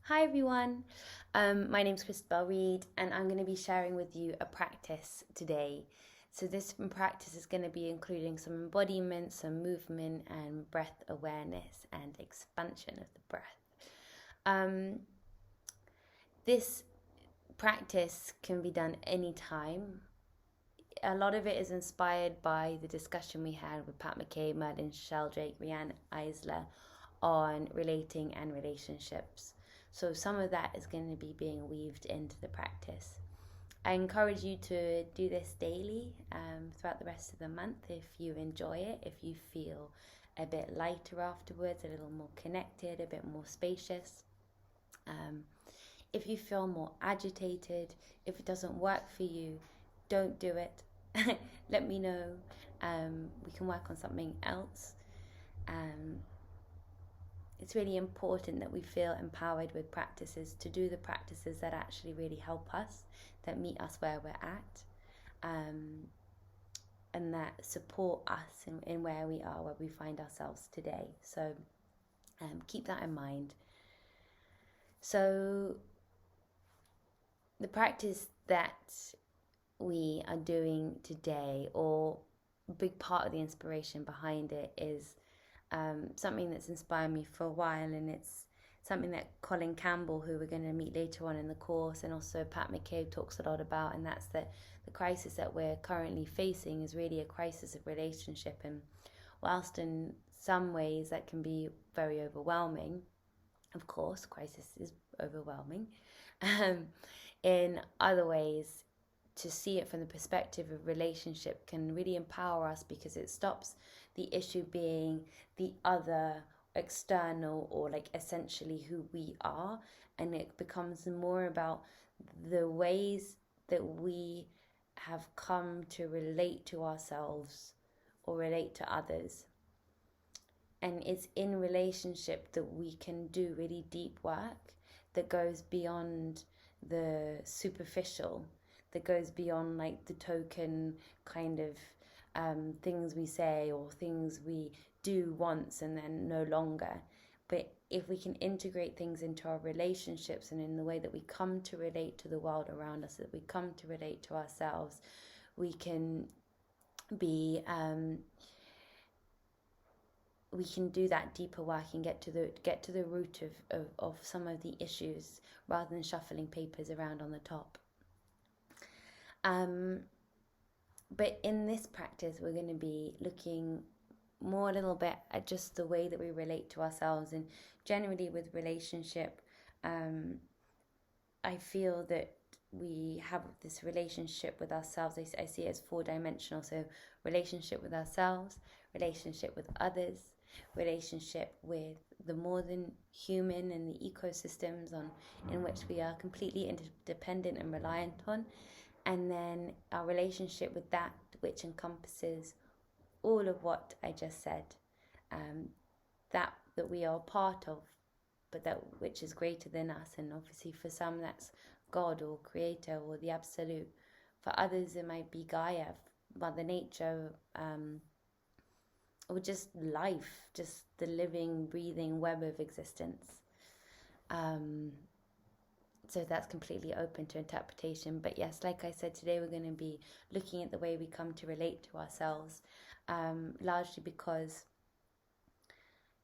Hi everyone, my name's Christabel and I'm going to be sharing with you a practice today. So this practice is going to be including some embodiment, some movement and breath awareness and expansion of the breath. Um, this practice can be done anytime. A lot of it is inspired by the discussion we had with Pat McKay, Merlin Sheldrake, Rianne Eisler on relating and relationships. So some of that is going to be being weaved into the practice. I encourage you to do this daily throughout the rest of the month if you enjoy it, if you feel a bit lighter afterwards, a little more connected, a bit more spacious. If you feel more agitated, if it doesn't work for you, don't do it. Let me know. We can work on something else. It's really important that we feel empowered with practices to do the practices that actually really help us, that meet us where we're at, and that support us in where we are, where we find ourselves today. So keep that in mind. So the practice that we are doing today, or a big part of the inspiration behind it, is something that's inspired me for a while, and it's something that Colin Campbell, who we're going to meet later on in the course, and also Pat McCabe talks a lot about, and that's that the crisis that we're currently facing is really a crisis of relationship. And whilst in some ways that can be very overwhelming, of course, crisis is overwhelming, in other ways, to see it from the perspective of relationship can really empower us, because it stops the issue being the other, external, or like essentially who we are, and it becomes more about the ways that we have come to relate to ourselves or relate to others. And it's in relationship that we can do really deep work that goes beyond the superficial, that goes beyond like the token kind of things we say or things we do once and then no longer. But if we can integrate things into our relationships and in the way that we come to relate to the world around us, that we come to relate to ourselves, we can be we can do that deeper work and get to the root of some of the issues, rather than shuffling papers around on the top. But in this practice, we're going to be looking more a little bit at just the way that we relate to ourselves, and generally with relationship, I feel that we have this relationship with ourselves. I see it as 4-dimensional. So relationship with ourselves, relationship with others, relationship with the more than human and the ecosystems in which we are completely interdependent and reliant on, and then our relationship with that which encompasses all of what I just said, that we are part of, but that which is greater than us. And obviously for some that's God or Creator or the Absolute. For others it might be Gaia, Mother Nature, or just life, just the living, breathing web of existence. So that's completely open to interpretation. But yes, like I said, today we're going to be looking at the way we come to relate to ourselves, largely because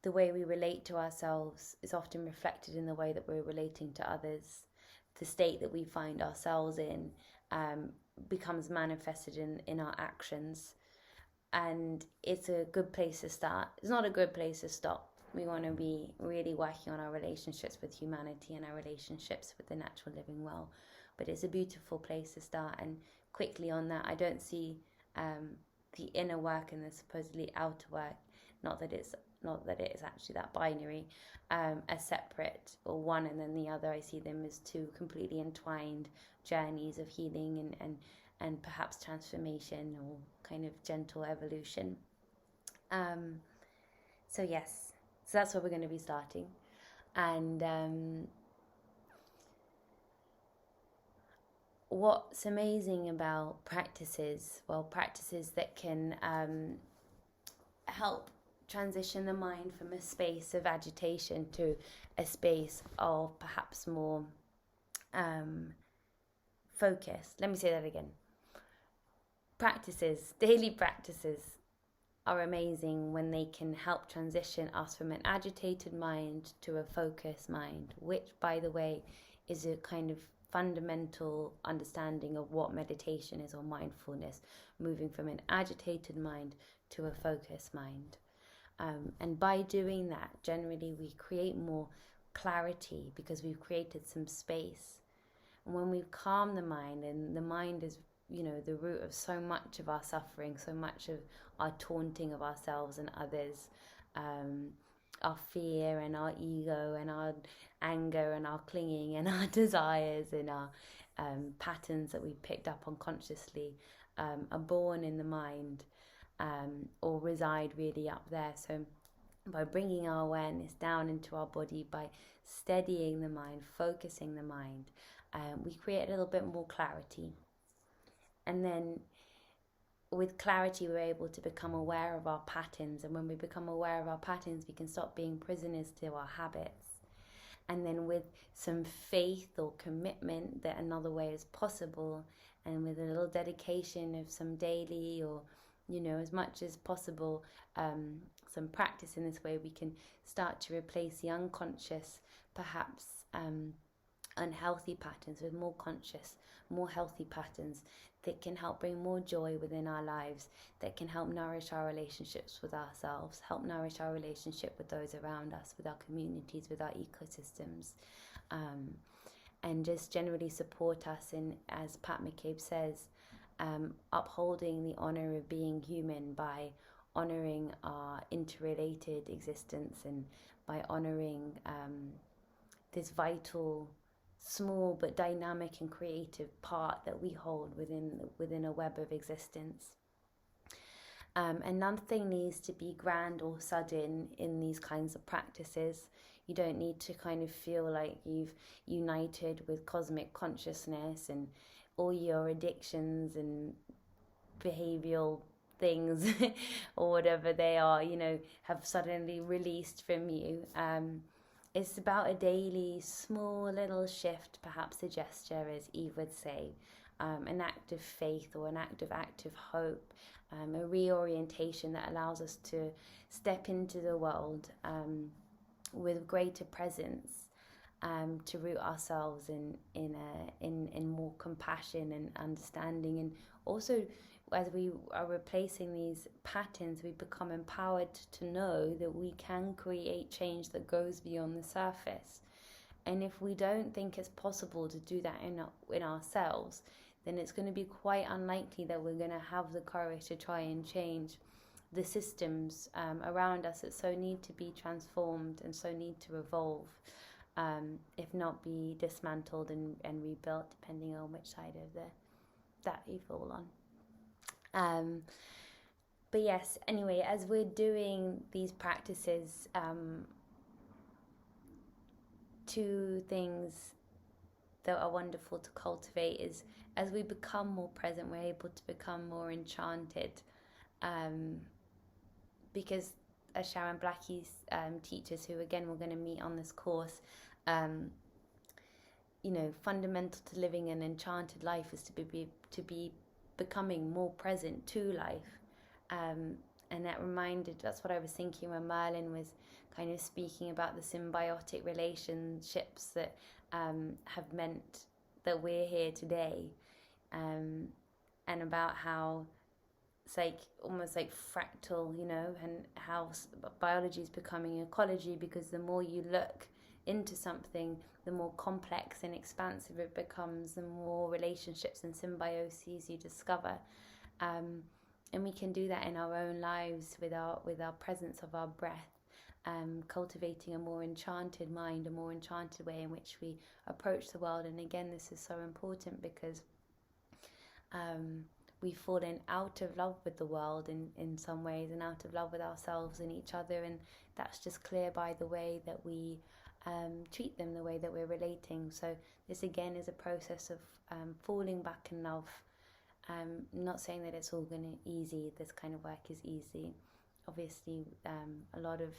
the way we relate to ourselves is often reflected in the way that we're relating to others. The state that we find ourselves in becomes manifested in our actions. And it's a good place to start. It's not a good place to stop. We want to be really working on our relationships with humanity and our relationships with the natural living world. But it's a beautiful place to start. And quickly on that, I don't see the inner work and the supposedly outer work, not that it is actually that binary, as separate or one and then the other. I see them as two completely entwined journeys of healing and perhaps transformation or kind of gentle evolution. So yes, so that's where we're going to be starting. And what's amazing about practices, well, practices that can help transition the mind from a space of agitation to a space of perhaps more focus. Let me say that again. Daily practices are amazing when they can help transition us from an agitated mind to a focused mind, which, by the way, is a kind of fundamental understanding of what meditation is or mindfulness, moving from an agitated mind to a focused mind. And by doing that, generally we create more clarity because we've created some space. And when we've calmed the mind, and the mind is, the root of so much of our suffering, so much of our taunting of ourselves and others, our fear and our ego and our anger and our clinging and our desires and our patterns that we picked up unconsciously are born in the mind, or reside really up there. So by bringing our awareness down into our body, by steadying the mind, focusing the mind, we create a little bit more clarity. And then with clarity, we're able to become aware of our patterns. And when we become aware of our patterns, we can stop being prisoners to our habits. And then with some faith or commitment that another way is possible, and with a little dedication of some daily or, as much as possible, some practice in this way, we can start to replace the unconscious, perhaps unhealthy patterns with more conscious, more healthy patterns that can help bring more joy within our lives, that can help nourish our relationships with ourselves, help nourish our relationship with those around us, with our communities, with our ecosystems, and just generally support us in, as Pat McCabe says, upholding the honor of being human by honoring our interrelated existence, and by honoring this vital, small but dynamic and creative part that we hold within a web of existence. And nothing needs to be grand or sudden in these kinds of practices. You don't need to kind of feel like you've united with cosmic consciousness and all your addictions and behavioral things or whatever they are, have suddenly released from you. It's about a daily small little shift, perhaps a gesture, as Eve would say, an act of faith or an act of active hope, a reorientation that allows us to step into the world with greater presence, to root ourselves in more compassion and understanding. And also, as we are replacing these patterns, we become empowered to know that we can create change that goes beyond the surface. And if we don't think it's possible to do that in ourselves, then it's going to be quite unlikely that we're going to have the courage to try and change the systems around us that so need to be transformed and so need to evolve, if not be dismantled and rebuilt, depending on which side of that you fall on. But yes, anyway, as we're doing these practices, two things that are wonderful to cultivate is, as we become more present, we're able to become more enchanted, because as Sharon Blackie teaches, who again we're going to meet on this course, fundamental to living an enchanted life is to be becoming more present to life, and that's what I was thinking when Merlin was kind of speaking about the symbiotic relationships that have meant that we're here today, and about how it's like almost like fractal, and how biology is becoming ecology, because the more you look into something, the more complex and expansive it becomes, the more relationships and symbioses you discover, and we can do that in our own lives with our presence of our breath, cultivating a more enchanted mind, a more enchanted way in which we approach the world. And again, this is so important because we've fallen out of love with the world in some ways, and out of love with ourselves and each other, and that's just clear by the way that we treat them, the way that we're relating. So this again is a process of falling back in love. Not saying that it's all going to easy, this kind of work is easy, obviously a lot of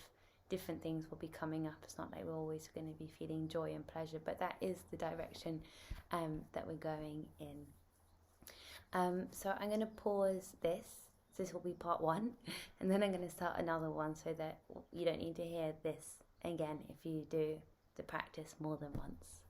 different things will be coming up. It's not like we're always going to be feeling joy and pleasure, but that is the direction that we're going in. So I'm going to pause this. This will be part 1, and then I'm going to start another one so that you don't need to hear this again if you do the practice more than once.